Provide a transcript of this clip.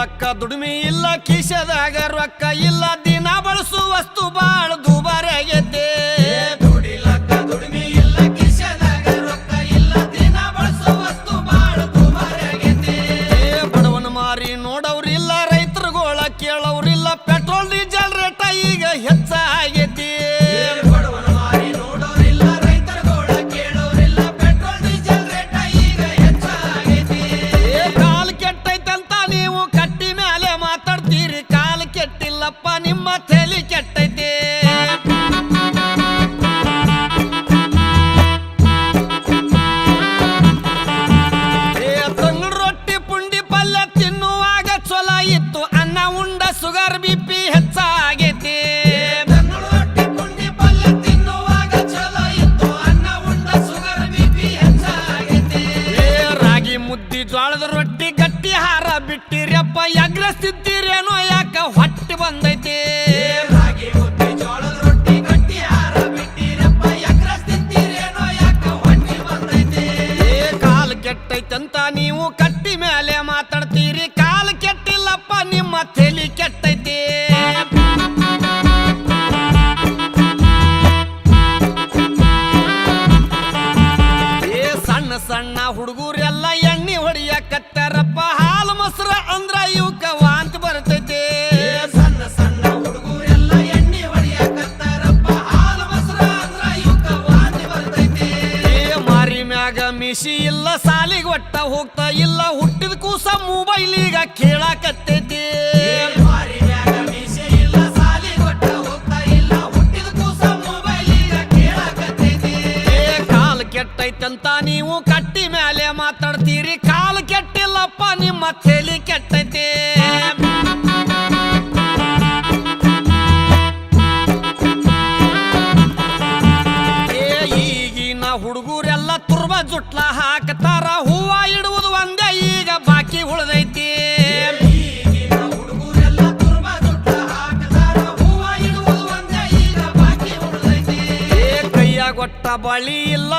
ದುಡಿಲಕ್ಕ ದುಡಿಮೆ ಇಲ್ಲ ಕಿಶೆದಾಗ ರೊಕ್ಕ ಇಲ್ಲ ದಿನ ಬಳಸು ವಸ್ತು ಬಾಳ ದುಬಾರಿಯಾಗೈತೆ ದುಡಿಲಕ್ಕ ದುಡಿಮೆ ಇಲ್ಲ ಕಿಶೆದಾಗ ರೊಕ್ಕ ಇಲ್ಲ ದಿನ ಬಳಸೋ ವಸ್ತು ಬಾಳ ದುಬಾರಿಯಾಗೈತೆ ಬಡವನ ಮಾರಿ ನೋಡವ್ರಿಲ್ಲ ರೈತರುಗೋಳ ಕೇಳವ್ರಿಲ್ಲ ಪೆಟ್ರೋಲ್ ಡೀಸೆಲ್ ರೇಟ ಈಗ ಹೆಚ್ಚಾಗೈತಿ ಬಡವನ ಮಾರಿ ನೋಡೋರಿಲ್ಲ ರೈತರುಗೋಳ ಕೇಳೋರಿಲ್ಲ ಪೆಟ್ರೋಲ್ ಡೀಸೆಲ್ ರೇಟ ಈಗ ಹೆಚ್ಚಾಗೈತಿ ಕಾಲ್ ಕೆಟ್ಟೈತಂತ ನೀವು ಕಟ್ಟಿ ಮೇಲೆ ಮಾತಾಡ್ತೀರಿ ಕಾಲ್ ಕೆಟ್ಟಿಲ್ಲಪ್ಪ ನಿಮ್ಮ ತಲೆ ಕೆಟ್ಟೈತಿ ತಂಗಳು ರೊಟ್ಟಿ ಪುಂಡಿ ಪಲ್ಯ ತಿನ್ನುವಾಗ ಚೊಲ ಇತ್ತು ಅನ್ನ ಉಂಡ ಸುಗರ್ ಬಿಪಿ ಹೆಚ್ಚಾಗೈತಿ ತಂಗಳು ರೊಟ್ಟಿ ಪುಂಡಿ ಪಲ್ಯ ತಿನ್ನುವಾಗ ಚಲೋ ಇತ್ತು ಅನ್ನ ಉಂಡ ಸುಗರ್ ಬಿಪಿ ಹೆಚ್ಚಾಗೈತಿ ರಾಗಿ ಮುದ್ದಿ ಜೋಳದ ರೊಟ್ಟಿ ಗಟ್ಟಿ ಹಾರ ಬಿಟ್ಟಿರಪ್ಪ ಎಗ್ರಸ್ತಿದ್ದೀರೇನೋ ಯಾಕ ಹೊಟ್ಟಿ ಬಂದೈತಿ ರಾಗಿ ಮುದ್ದೆ ಜೋಳದ ರೊಟ್ಟಿ ಗಟ್ಟಿ ಹಾರ ಬಿಟ್ಟಿರಪ್ಪ ಎಗ್ರಸ್ ತಿಂತೀರೇನೋ ಯಾಕ ಹೊಟ್ಟಿ ಬಂದೈತಿ ಕಾಲ್ ಕೆಟ್ಟೈತಂತ ನೀವು ಕಟ್ಟಿ ಮೇಲೆ ಮಾತಾಡ್ತೀರಿ ಕಾಲ್ ಕೆಟ್ಟಿಲ್ಲಪ್ಪ ನಿಮ್ಮ ತಲೆ ಕೆಟ್ಟೈತಿ ಸಣ್ಣ ಸಣ್ಣ ಹುಡುಗರೆಲ್ಲ ಎಣ್ಣೆ ಹೊಡಿಯಕತ್ತಾರಪ್ಪ ಹಾಲು ಮೊಸರು ಅಂದ್ರ ಇವಕ್ಕ ವಾಂತಿ ಬರ್ತೈತಿ ಸಣ್ಣ ಸಣ್ಣ ಹುಡುಗರೆಲ್ಲ ಎಣ್ಣೆ ಹೊಡಿಯಕತ್ತಾರಪ್ಪ ಹಾಲು ಮೊಸರು ಅಂದ್ರ ಇವಕ್ಕ ವಾಂತಿ ಬರ್ತೈತಿ ಮಾರಿ ಮ್ಯಾಗ ಮಿಸಿ ಇಲ್ಲ ಸಾಲಿಗೆ ಒಟ್ಟ ಹೋಗ್ತಾ ಇಲ್ಲ ಹುಟ್ಟಿದ ಕೂಸ ಮೊಬೈಲ್ ಈಗ ಕೇಳಾಕತ್ತೈತಿ ಮಾರಿ ಮ್ಯಾಗ ಮೀಸೆ ಇಲ್ಲ ಸಾಲಿ ಕೊಟ್ಟ ಹೋಗ್ತಾ ಇಲ್ಲ ಹುಟ್ಟಿದ ಕೂಸ ಮೊಬೈಲ್ ಈಗ ಕೇಳಾಕತ್ತೈತಿ ಕಾಲ್ ಕೆಟ್ಟೈತಂತ ನೀವು ಕಟ್ಟಿ ಮೇಲೆ ಮಾತಾಡ್ತೀರಿ ಕಾಲ್ ಕೆಟ್ಟಿಲ್ಲಪ್ಪ ನಿಮ್ಮ ತಲೆ ಕೆಟ್ಟೈತಿ ಈಗಿನ ಹುಡುಗರೆಲ್ಲ ತುರ್ಬ ಜುಟ್ಲ ಹಾಕತಾರ ಹೂವ ಇಡುವುದು ಒಂದೇ ಈಗ ಬಾಕಿ ಉಳ್ದೈತಿ ಈಗಿನ ಹುಡುಗರೆಲ್ಲ ತುರ್ಬ ಜುಟ್ಟ ಹಾಕತಾರ ಹೂವ ಇಡುವುದು ಒಂದೇ ಈಗ ಬಾಕಿ ಉಳಿದೈತಿ ಕೈಯಾಗ ಒಟ್ಟ ಬಳಿ ಇಲ್ಲ